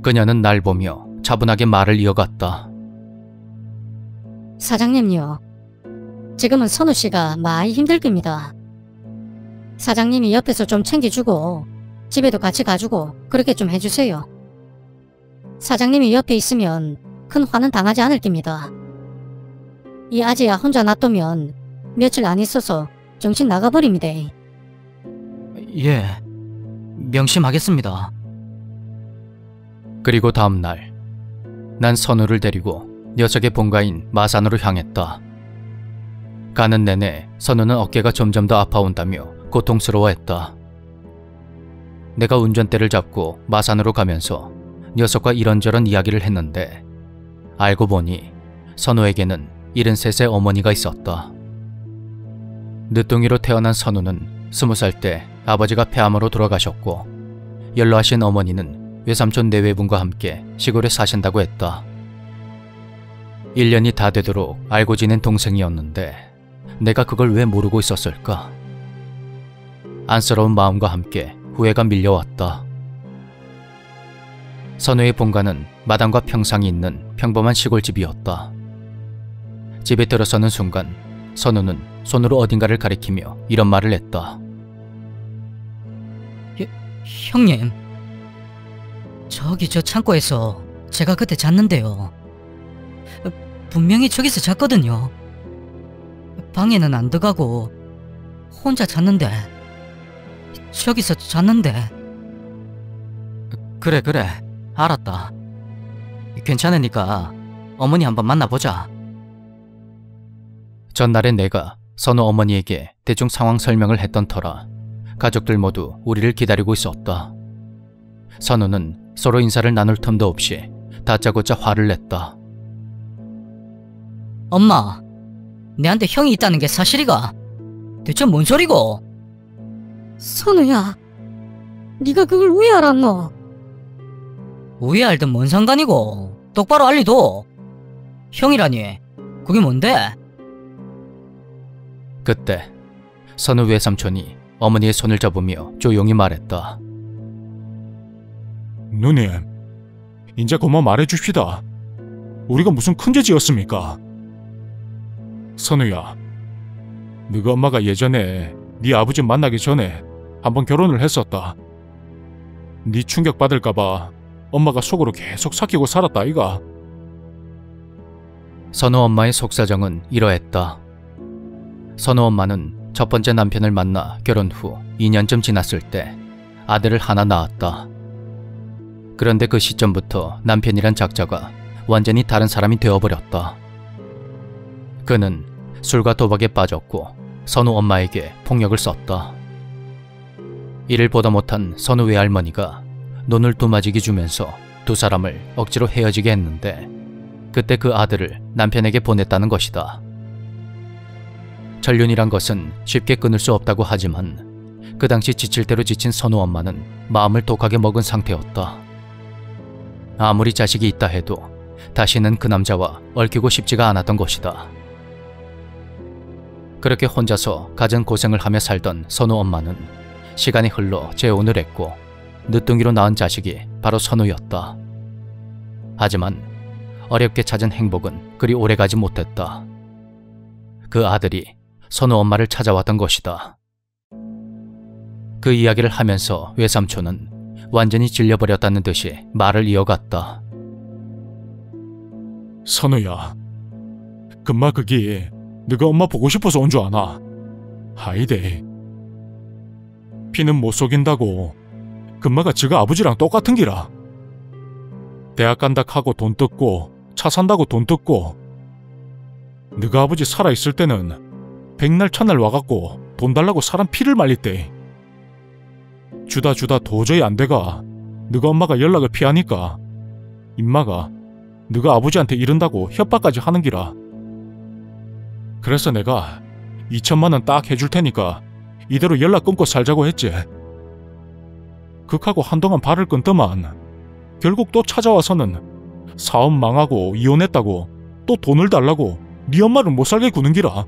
그녀는 날 보며 차분하게 말을 이어갔다. 사장님요. 지금은 선우씨가 많이 힘들 겁니다. 사장님이 옆에서 좀 챙겨주고 집에도 같이 가주고 그렇게 좀 해주세요. 사장님이 옆에 있으면 큰 화는 당하지 않을 겁니다. 이 아지야 혼자 놔두면 며칠 안 있어서 정신 나가버립니다. 예, 명심하겠습니다. 그리고 다음날 난 선우를 데리고 녀석의 본가인 마산으로 향했다. 가는 내내 선우는 어깨가 점점 더 아파온다며 고통스러워했다. 내가 운전대를 잡고 마산으로 가면서 녀석과 이런저런 이야기를 했는데 알고 보니 선우에게는 73세 어머니가 있었다. 늦둥이로 태어난 선우는 20살 때 아버지가 폐암으로 돌아가셨고 연로하신 어머니는 외삼촌 내외분과 함께 시골에 사신다고 했다. 1년이 다 되도록 알고 지낸 동생이었는데 내가 그걸 왜 모르고 있었을까? 안쓰러운 마음과 함께 후회가 밀려왔다. 선우의 본가는 마당과 평상이 있는 평범한 시골집이었다. 집에 들어서는 순간 선우는 손으로 어딘가를 가리키며 이런 말을 했다. 형님, 저기 저 창고에서 제가 그때 잤는데요. 분명히 저기서 잤거든요. 방에는 안 들어가고 혼자 잤는데 저기서 잤는데. 그래 알았다. 괜찮으니까 어머니 한번 만나보자. 전날에 내가 선우 어머니에게 대충 상황 설명을 했던 터라 가족들 모두 우리를 기다리고 있었다. 선우는 서로 인사를 나눌 틈도 없이 다짜고짜 화를 냈다. 엄마, 내한테 형이 있다는 게 사실이가? 대체 뭔 소리고? 선우야, 네가 그걸 왜 알았노? 왜 알든 뭔 상관이고 똑바로 알리도. 형이라니 그게 뭔데? 그때 선우 외삼촌이 어머니의 손을 잡으며 조용히 말했다. 누님, 이제 그만 말해줍시다. 우리가 무슨 큰 죄 지었습니까? 선우야, 너가 엄마가 예전에 네 아버지 만나기 전에 한번 결혼을 했었다. 네 충격받을까봐 엄마가 속으로 계속 삭히고 살았다 아이가. 선우 엄마의 속사정은 이러했다. 선우 엄마는 첫 번째 남편을 만나 결혼 후 2년쯤 지났을 때 아들을 하나 낳았다. 그런데 그 시점부터 남편이란 작자가 완전히 다른 사람이 되어버렸다. 그는 술과 도박에 빠졌고 선우 엄마에게 폭력을 썼다. 이를 보다 못한 선우 외할머니가 논을 두마지기 주면서 두 사람을 억지로 헤어지게 했는데 그때 그 아들을 남편에게 보냈다는 것이다. 전륜이란 것은 쉽게 끊을 수 없다고 하지만 그 당시 지칠 대로 지친 선우 엄마는 마음을 독하게 먹은 상태였다. 아무리 자식이 있다 해도 다시는 그 남자와 얽히고 싶지가 않았던 것이다. 그렇게 혼자서 갖은 고생을 하며 살던 선우 엄마는 시간이 흘러 재혼을 했고 늦둥이로 낳은 자식이 바로 선우였다. 하지만 어렵게 찾은 행복은 그리 오래가지 못했다. 그 아들이 선우 엄마를 찾아왔던 것이다. 그 이야기를 하면서 외삼촌은 완전히 질려버렸다는 듯이 말을 이어갔다. 선우야, 금마 그게 너가 엄마 보고 싶어서 온 줄 아나? 아이데. 피는 못 속인다고 금마가 지가 아버지랑 똑같은 기라. 대학 간다 하고 돈 뜯고 차 산다고 돈 뜯고 너가 아버지 살아있을 때는 백날 첫날 와갖고 돈 달라고 사람 피를 말릴 주다 도저히 안 돼가 너가 엄마가 연락을 피하니까 임마가 너가 아버지한테 이른다고 협박까지 하는 기라. 그래서 내가 2천만 원 딱 해줄 테니까 이대로 연락 끊고 살자고 했지. 극하고 한동안 발을 끊더만 결국 또 찾아와서는 사업 망하고 이혼했다고 또 돈을 달라고 네 엄마를 못 살게 구는 기라.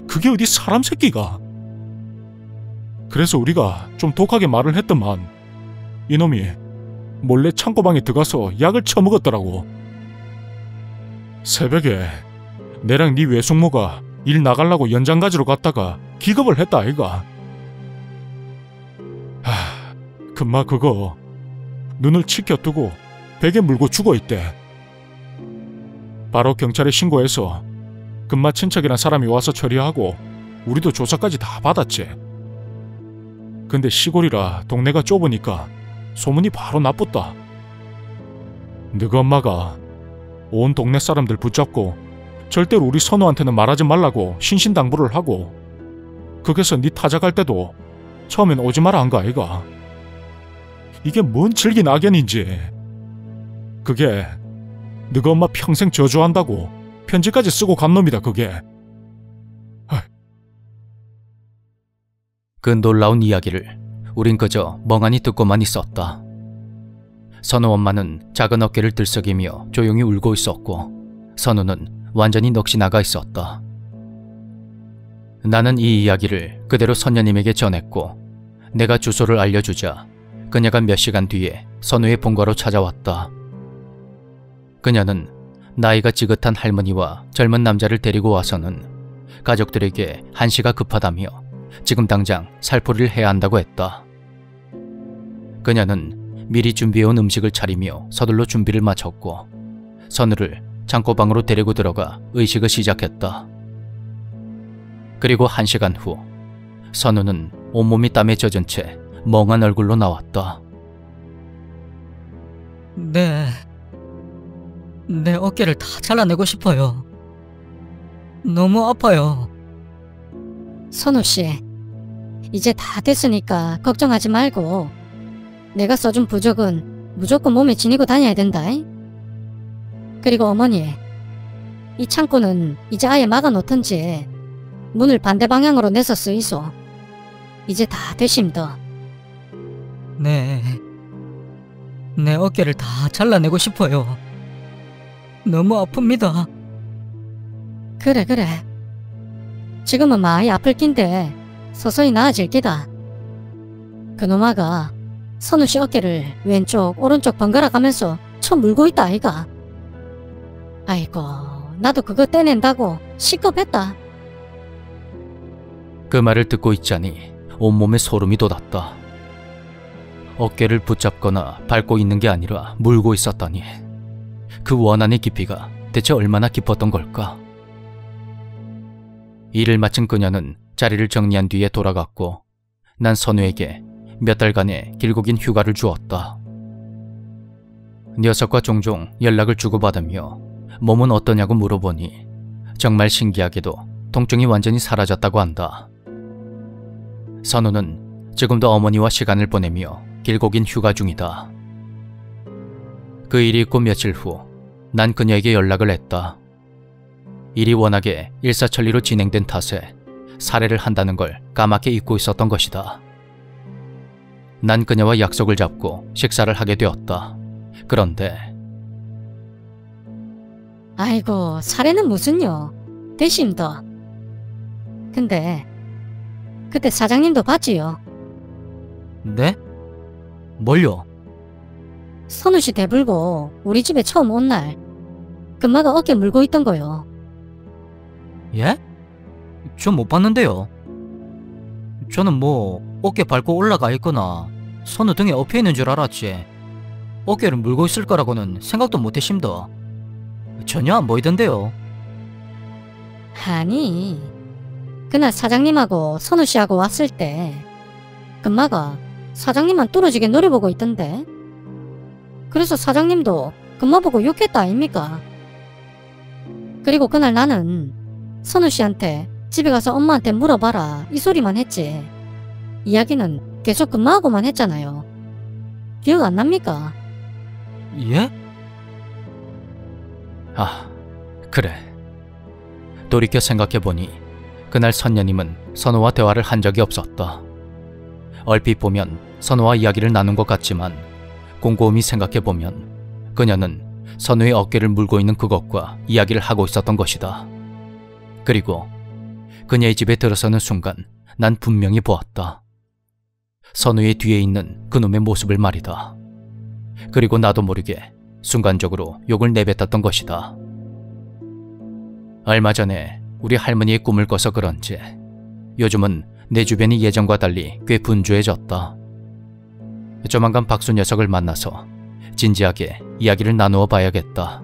그게 어디 사람 새끼가. 그래서 우리가 좀 독하게 말을 했더만 이놈이 몰래 창고방에 들어가서 약을 처먹었더라고. 새벽에 내랑 네 외숙모가 일 나가려고 연장 가지러 갔다가 기겁을 했다 아이가. 금마 그거 눈을 치켜뜨고 베개 물고 죽어있대. 바로 경찰에 신고해서 금마 친척이란 사람이 와서 처리하고 우리도 조사까지 다 받았지. 근데 시골이라 동네가 좁으니까 소문이 바로 나빴다. 너가 엄마가 온 동네 사람들 붙잡고 절대로 우리 선우한테는 말하지 말라고 신신당부를 하고, 거기서 네 타작할 때도 처음엔 오지 마라 한 거 아이가. 이게 뭔 질긴 악연인지. 그게 너가 엄마 평생 저주한다고 편지까지 쓰고 간 놈이다 그게. 그 놀라운 이야기를 우린 그저 멍하니 듣고만 있었다. 선우 엄마는 작은 어깨를 들썩이며 조용히 울고 있었고, 선우는 완전히 넋이 나가 있었다. 나는 이 이야기를 그대로 선녀님에게 전했고, 내가 주소를 알려주자 그녀가 몇 시간 뒤에 선우의 본가로 찾아왔다. 그녀는 나이가 지긋한 할머니와 젊은 남자를 데리고 와서는 가족들에게 한시가 급하다며 지금 당장 살포를 해야 한다고 했다. 그녀는 미리 준비해온 음식을 차리며 서둘러 준비를 마쳤고, 선우를 창고방으로 데리고 들어가 의식을 시작했다. 그리고 1시간 후 선우는 온몸이 땀에 젖은 채 멍한 얼굴로 나왔다. 내 어깨를 다 잘라내고 싶어요. 너무 아파요. 선우씨, 이제 다 됐으니까 걱정하지 말고 내가 써준 부적은 무조건 몸에 지니고 다녀야 된다. 그리고 어머니, 이 창고는 이제 아예 막아놓던지 문을 반대 방향으로 내서 쓰이소. 이제 다 되심더. 네. 내 어깨를 다 잘라내고 싶어요. 너무 아픕니다. 그래. 지금은 많이 아플 낀데 서서히 나아질 기다. 그놈아가 선우씨 어깨를 왼쪽 오른쪽 번갈아 가면서 쳐 물고 있다 아이가. 아이고, 나도 그거 떼낸다고 시겁했다. 그 말을 듣고 있자니 온몸에 소름이 돋았다. 어깨를 붙잡거나 밟고 있는 게 아니라 물고 있었다니, 그 원한의 깊이가 대체 얼마나 깊었던 걸까? 일을 마친 그녀는 자리를 정리한 뒤에 돌아갔고, 난 선우에게 몇 달간의 길고 긴 휴가를 주었다. 녀석과 종종 연락을 주고받으며 몸은 어떠냐고 물어보니 정말 신기하게도 통증이 완전히 사라졌다고 한다. 선우는 지금도 어머니와 시간을 보내며 길고 긴 휴가 중이다. 그 일이 있고 며칠 후 난 그녀에게 연락을 했다. 일이 워낙에 일사천리로 진행된 탓에 살해를 한다는 걸 까맣게 잊고 있었던 것이다. 난 그녀와 약속을 잡고 식사를 하게 되었다. 그런데 아이고, 살해는 무슨요. 대심더. 근데 그때 사장님도 봤지요. 네? 뭘요? 선우씨 대불고 우리 집에 처음 온 날 금마가 어깨 물고 있던 거요. 예? 저 못 봤는데요. 저는 뭐 어깨 밟고 올라가 있거나 선우 등에 엎여 있는 줄 알았지, 어깨를 물고 있을 거라고는 생각도 못 했습니다. 전혀 안 보이던데요. 아니, 그날 사장님하고 선우씨하고 왔을 때 금마가 사장님만 뚫어지게 노려보고 있던데. 그래서 사장님도 금마 보고 욕했다 아닙니까? 그리고 그날 나는 선우씨한테 집에 가서 엄마한테 물어봐라 이 소리만 했지, 이야기는 계속 금마하고만 했잖아요. 기억 안 납니까? 예? 아, 그래. 돌이켜 생각해보니 그날 선녀님은 선우와 대화를 한 적이 없었다. 얼핏 보면 선우와 이야기를 나눈 것 같지만 곰곰이 생각해보면 그녀는 선우의 어깨를 물고 있는 그것과 이야기를 하고 있었던 것이다. 그리고 그녀의 집에 들어서는 순간 난 분명히 보았다. 선우의 뒤에 있는 그놈의 모습을 말이다. 그리고 나도 모르게 순간적으로 욕을 내뱉었던 것이다. 얼마 전에 우리 할머니의 꿈을 꿔서 그런지 요즘은 내 주변이 예전과 달리 꽤 분주해졌다. 조만간 박수 녀석을 만나서 진지하게 이야기를 나누어 봐야겠다.